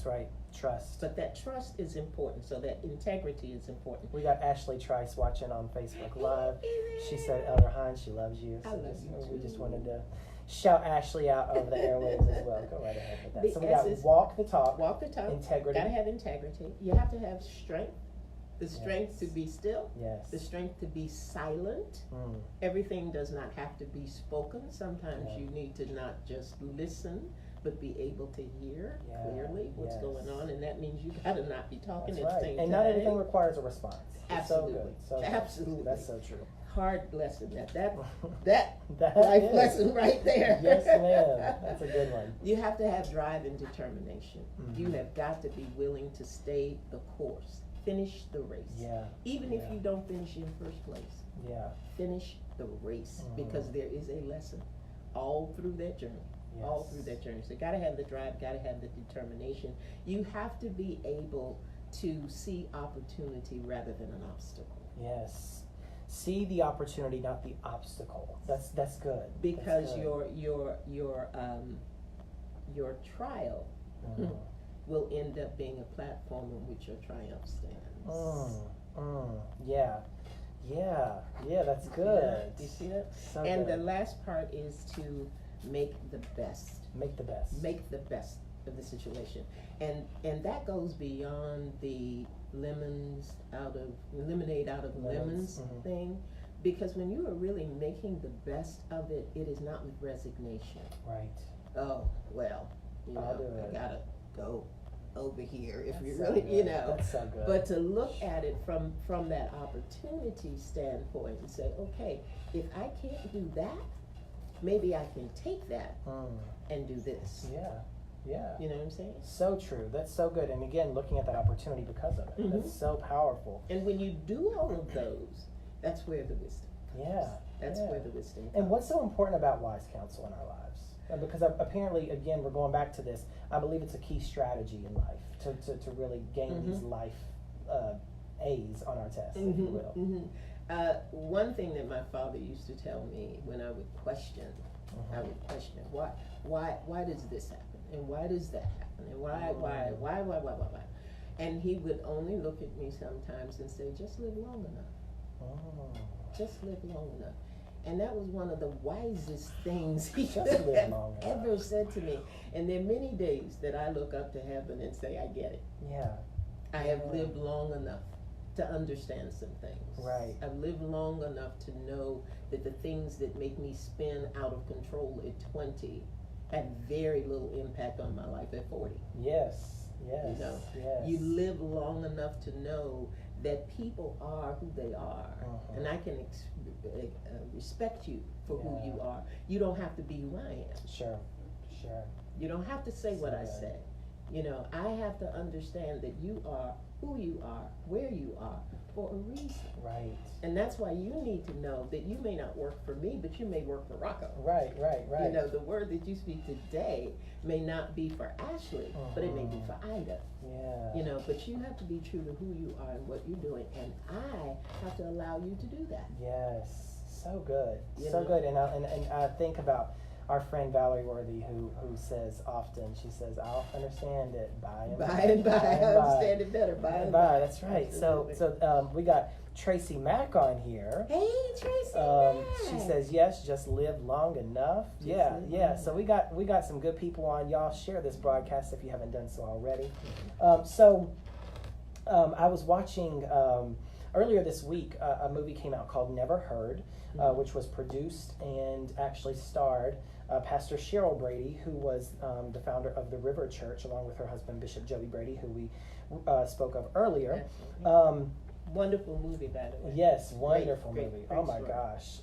right. Trust. But that trust is important, so that integrity is important. We got Ashley Trice watching on Facebook Live. She said, Elder Hines, she loves you. So I love you too. We just wanted to shout Ashley out over the airwaves as well. Go right ahead with that. So we Because got walk the talk. Walk the talk. Integrity. Gotta have integrity. You have to have strength. The strength to be still. Yes. The strength to be silent. Everything does not have to be spoken. Sometimes you need to not just listen, but be able to hear clearly what's going on, and that means you gotta not be talking at the same time. And not everything requires a response. Absolutely. So good. Absolutely. That's so true. Hard lesson. That life lesson right there. Yes, ma'am. That's a good one. You have to have drive and determination. You have got to be willing to stay the course. Finish the race. Yeah. Even if you don't finish in first place. Yeah. Finish the race because there is a lesson all through that journey. Yes. All through that journey. So you gotta have the drive, gotta have the determination. You have to be able to see opportunity rather than an obstacle. Yes. See the opportunity, not the obstacle. That's good. Because that's good. your trial will end up being a platform on which your triumph stands. Yeah, that's good. Do you see that? So and good. the last part is to make the best. Make the best. Make the best of the situation. And that goes beyond the lemonade out of lemons thing. Because when you are really making the best of it, it is not with resignation. Right. Oh, well, I gotta go over here if you really, That's so good. But to look at it from that opportunity standpoint and say, okay, if I can't do that, maybe I can take that and do this. Yeah. You know what I'm saying? So true. That's so good. And again, looking at that opportunity because of it. That's so powerful. And when you do all of those, that's where the wisdom comes. That's where the wisdom comes. And what's so important about wise counsel in our lives? Because apparently, again, we're going back to this. I believe it's a key strategy in life to really gain these life A's on our test, if you will. One thing that my father used to tell me when I would question, why does this happen? And why does that happen? And why? And he would only look at me sometimes and say, just live long enough. Oh. Just live long enough. And that was one of the wisest things he Just could live have long ever said to me. And there are many days that I look up to heaven and say, I get it. Yeah. I have lived long enough to understand some things. Right. I've lived long enough to know that the things that make me spin out of control at 20 had very little impact on my life at 40. Yes. Yes. You know, yes. you live long enough to know that people are who they are, and I can respect you for who you are. You don't have to be who I am. Sure. You don't have to say what I good. say. You know, I have to understand that you are who you are, where you are, for a reason. Right. And that's why you need to know that you may not work for me, but you may work for Rocco. Right. You know, the word that you speak today may not be for Ashley, but it may be for Ida. Yeah. You know, but you have to be true to who you are and what you're doing, and I have to allow you to do that. Yes. So good. You So know? good. And I think about our friend Valerie Worthy, who says often, she says, I'll understand it by and by. I understand it better by and by. That's right. Absolutely. So we got Tracy Mack on here. Hey, Tracy. She says yes, just live long enough. Yeah. So we got some good people on. Y'all share this broadcast if you haven't done so already. I was watching earlier this week a movie came out called Never Heard, which was produced and actually starred Pastor Cheryl Brady, who was the founder of the River Church, along with her husband Bishop Joey Brady, who we spoke of earlier. Wonderful movie, by the way. Yes, wonderful great movie. Oh my story. gosh.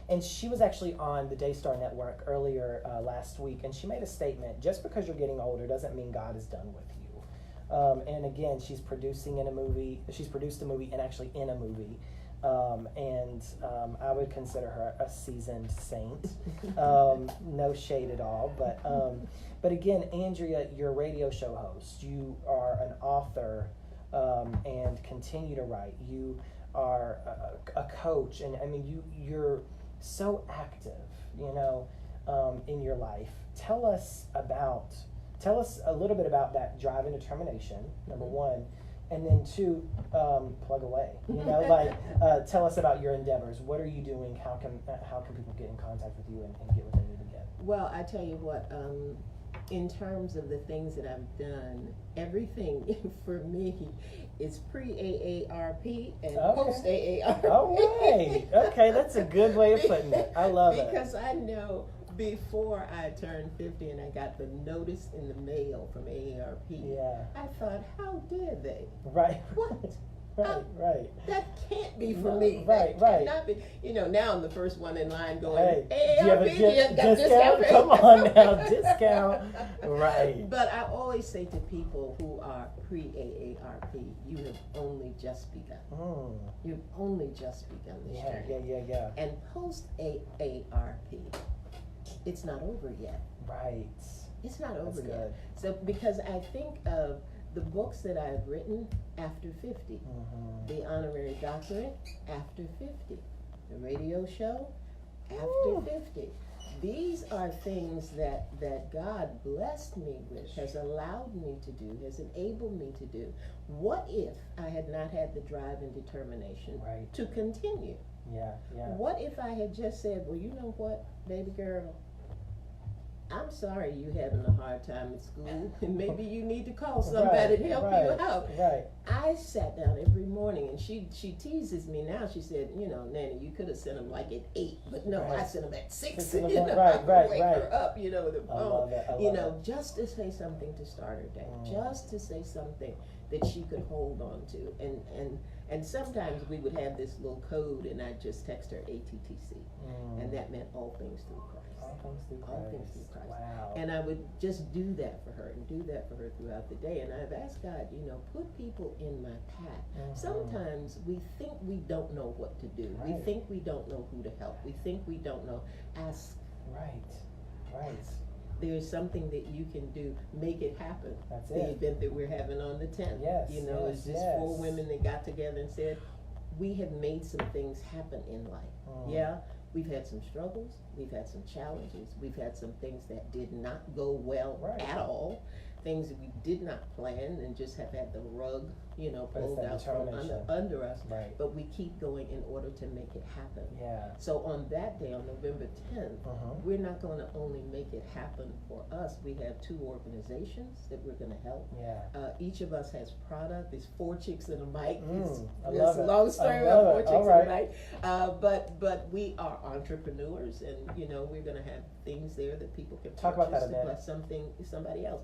And she was actually on the Daystar Network earlier last week, and she made a statement: just because you're getting older doesn't mean God is done with you. And again, she's producing in a movie. She's produced a movie and actually in a movie. I would consider her a seasoned saint. No shade at all, but again, Andrea, you're a radio show host. You are an author, and continue to write. You are a coach, and I mean, you're so active, you know, in your life. Tell us a little bit about that drive and determination, number one. And then two, plug away. You know, like tell us about your endeavors. What are you doing? How can people get in contact with you and get what they need to get? Well, I tell you what, in terms of the things that I've done, everything for me is pre-AARP and post-AARP. All right. Okay, that's a good way of putting it. I love it. Because I know before I turned 50 and I got the notice in the mail from AARP, I thought, how dare they? Right. What? Right. That can't be for me. Right. Cannot be. You know, now I'm the first one in line going, hey, do you have a AARP, discount? Come on now, discount. Right. But I always say to people who are pre-AARP, you have only just begun. You've only just begun this journey. Yeah. And post-AARP, it's not over yet. Right. It's not over That's yet. good. So, because I think of the books that I've written after 50, the honorary doctorate after 50, the radio show after 50. These are things that God blessed me with, has allowed me to do, has enabled me to do. What if I had not had the drive and determination to continue? Yeah. What if I had just said, well, you know what, baby girl, I'm sorry you're having a hard time at school, and maybe you need to call somebody to help you out. Right. I sat down every morning, and she teases me now. She said, you know, Nanny, you could have sent him like at 8, but no, I sent him at 6. You know, wake her up, you know, with the phone. You know, just to say something to start her day, just to say something that she could hold on to, and sometimes we would have this little code, and I'd just text her ATTC, and that meant all things through Christ. All things through Christ. Wow. And I would just do that for her and do that for her throughout the day. And I've asked God, you know, put people in my path. Sometimes we think we don't know what to do. We think we don't know who to help. We think we don't know. Ask. Right. There's something that you can do. Make it happen. That's the it. event that we're having on the 10th. Yes. You know, it's just 4 women that got together and said, we have made some things happen in life. Yeah. We've had some struggles, we've had some challenges, we've had some things that did not go well at all, things that we did not plan and just have had the rug, pulled out from under us. Right. But we keep going in order to make it happen. Yeah. So on that day, on November 10th, we're not going to only make it happen for us. We have 2 organizations that we're going to help. Yeah. Each of us has product. There's 4 chicks and a mic. I love it. Long story about 4 chicks and a mic. But we are entrepreneurs, and we're going to have things there that people can talk about that a bit. Plus somebody else.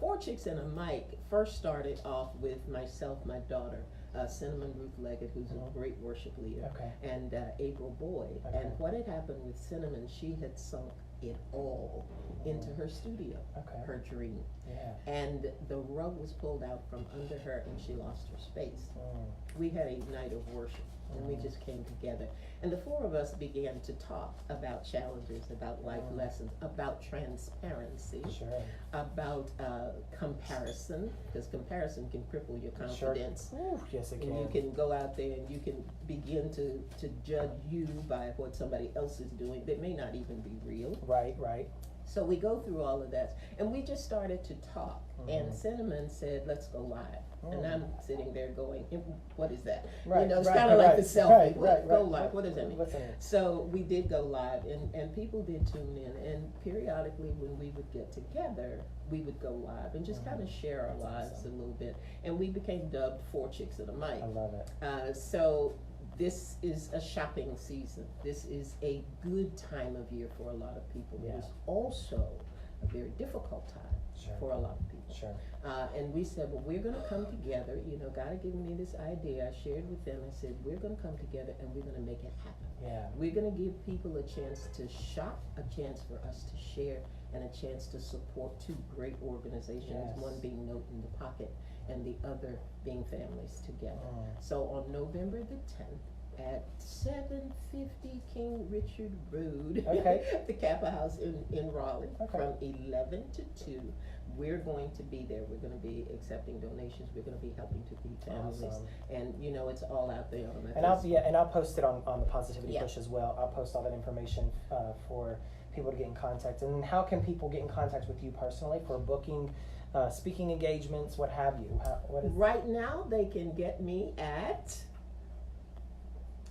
4 Chicks and a Mic first started off with myself, my daughter, Cinnamon Ruth Leggett, who's a great worship leader, and April Boyd. And what had happened with Cinnamon, she had sunk it all into her studio, her dream. Yeah. And the rug was pulled out from under her, and she lost her space. We had a night of worship, and we just came together. And the 4 of us began to talk about challenges, about life lessons, about transparency, about comparison, because comparison can cripple your confidence. Ooh, yes, it can. And you can go out there and you can begin to judge you by what somebody else is doing that may not even be real. Right, right. So we go through all of that, and we just started to talk. And Cinnamon said, "Let's go live." And I'm sitting there going, "What is that?" Right, it's kind of like the selfie. Go live. What does that mean? What's in it? So we did go live, and people did tune in. And periodically, when we would get together, we would go live and just kind of share our lives a little bit. And we became dubbed 4 Chicks and a Mic. I love it. So this is a shopping season. This is a good time of year for a lot of people. It is also a very difficult time for a lot of people. And we said, well, we're going to come together. God had given me this idea. I shared with them. I said, we're going to come together and we're going to make it happen. Yeah. We're going to give people a chance to shop, a chance for us to share, and a chance to support 2 great organizations, one being Note in the Pocket and the other being Families Together. So on November the 10th at 750 King Richard Road, the Kappa House in Raleigh, from 11 to 2, we're going to be there. We're going to be accepting donations. We're going to be helping to feed families. Awesome. And it's all out there on my and I'll post it on the Positivity Push as well. I'll post all that information for people to get in contact. And how can people get in contact with you personally for booking speaking engagements, what have you? Right now, they can get me at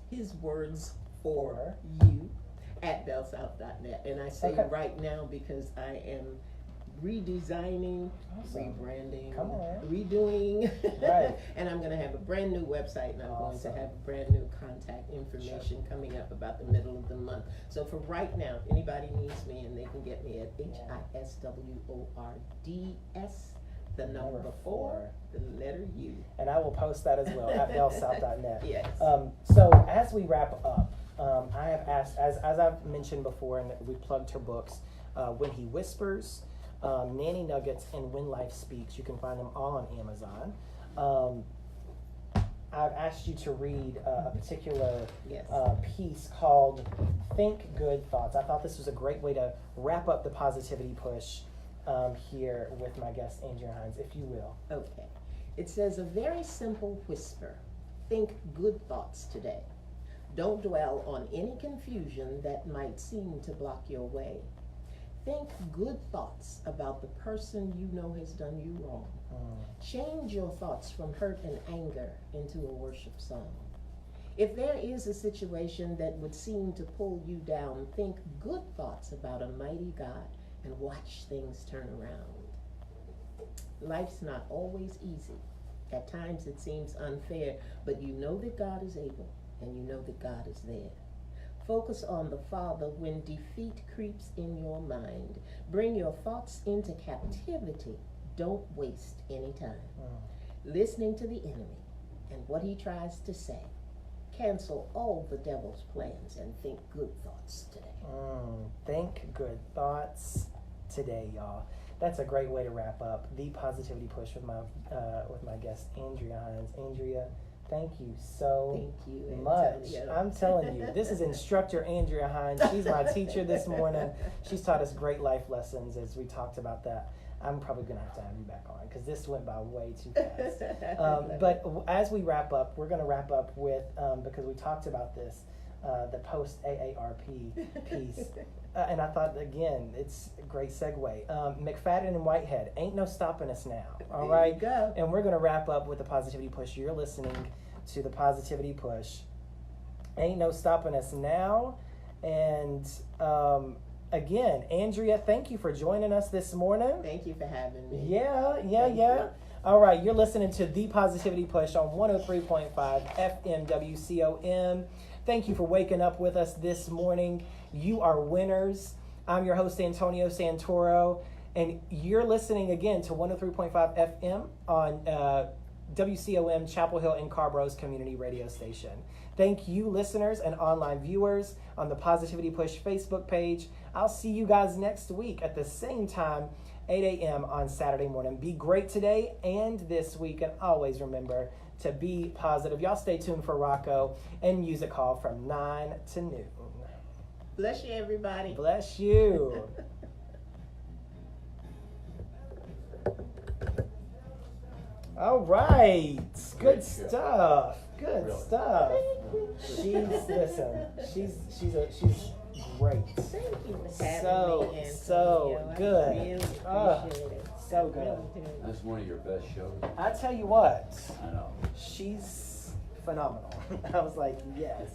His Words for You at bellsouth.net. And I say right now because I am redesigning, rebranding, redoing, and I'm going to have a brand new website, and I'm going to have brand new contact information coming up about the middle of the month. So for right now, if anybody needs me, and they can get me at HISWORDS, the number 4, the letter U. And I will post that as well at bellsouth.net. Yes. So as we wrap up, I have asked, as I've mentioned before, and we plugged her books, When He Whispers, Nanny Nuggets, and When Life Speaks. You can find them all on Amazon. I've asked you to read a particular piece called Think Good Thoughts. I thought this was a great way to wrap up the Positivity Push here with my guest, Andrea Hines, if you will. Okay. It says, a very simple whisper. Think good thoughts today. Don't dwell on any confusion that might seem to block your way. Think good thoughts about the person you know has done you wrong. Change your thoughts from hurt and anger into a worship song. If there is a situation that would seem to pull you down, think good thoughts about a mighty God and watch things turn around. Life's not always easy. At times it seems unfair, but you know that God is able and you know that God is there. Focus on the Father when defeat creeps in your mind. Bring your thoughts into captivity. Don't waste any time. Listening to the enemy and what he tries to say. Cancel all the devil's plans and think good thoughts today. Think good thoughts today, y'all. That's a great way to wrap up the Positivity Push with my guest, Andrea Hines. Andrea, thank you so much. I'm telling you, this is instructor Andrea Hines. She's my teacher this morning. She's taught us great life lessons as we talked about that. I'm probably going to have you back on because this went by way too fast. But as we wrap up, we're going to wrap up with, because we talked about this, the post AARP piece. And I thought, again, it's a great segue. McFadden and Whitehead, ain't no stopping us now. All There right? you go. And we're going to wrap up with the Positivity Push. You're listening to the Positivity Push. Ain't no stopping us now. And again, Andrea, thank you for joining us this morning. Thank you for having me. Yeah. Thank you. All right, you're listening to The Positivity Push on 103.5 FM WCOM. Thank you for waking up with us this morning. You are winners. I'm your host, Antonio Santoro, and you're listening again to 103.5 FM on WCOM Chapel Hill and Carborough's community radio station. Thank you, listeners and online viewers on the Positivity Push Facebook page. I'll see you guys next week at the same time, 8 a.m. on Saturday morning. Be great today and this week, and always remember to be positive. Y'all stay tuned for Rocco and Music Hall from 9 to noon. Bless you, everybody. Bless you. All right. Good Great show. stuff. Good Really. stuff. She's great. Thank you for having So, me, Antonio. so I good. really Ah, appreciate it. so good. Really do. That's one of your best shows. I tell you what, I know. she's phenomenal. I was like, yes.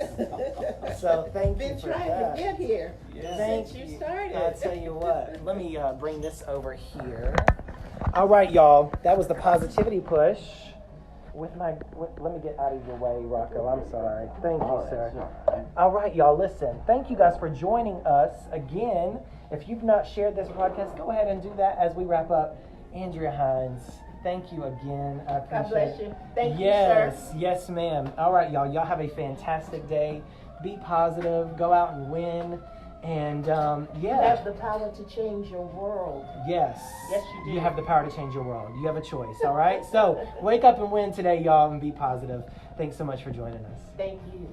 So thank you Been for trying that. to get here Thank since you you. started. I tell you what, let me bring this over here. All right, y'all, that was the Positivity Push. Let me get out of your way, Rocco. I'm sorry. Thank you, sir. All right, y'all, listen. Thank you guys for joining us again. If you've not shared this podcast, go ahead and do that as we wrap up. Andrea Hines, thank you again. I appreciate God bless you. Thank Yes, yes, ma'am. All right, y'all. Y'all have a fantastic day. Be positive. Go out and win. And you, sir. You yeah. have the power to change your world. Yes. Yes, you do. You have the power to change your world. You have a choice, all right? So wake up and win today, y'all, and be positive. Thanks so much for joining us. Thank you.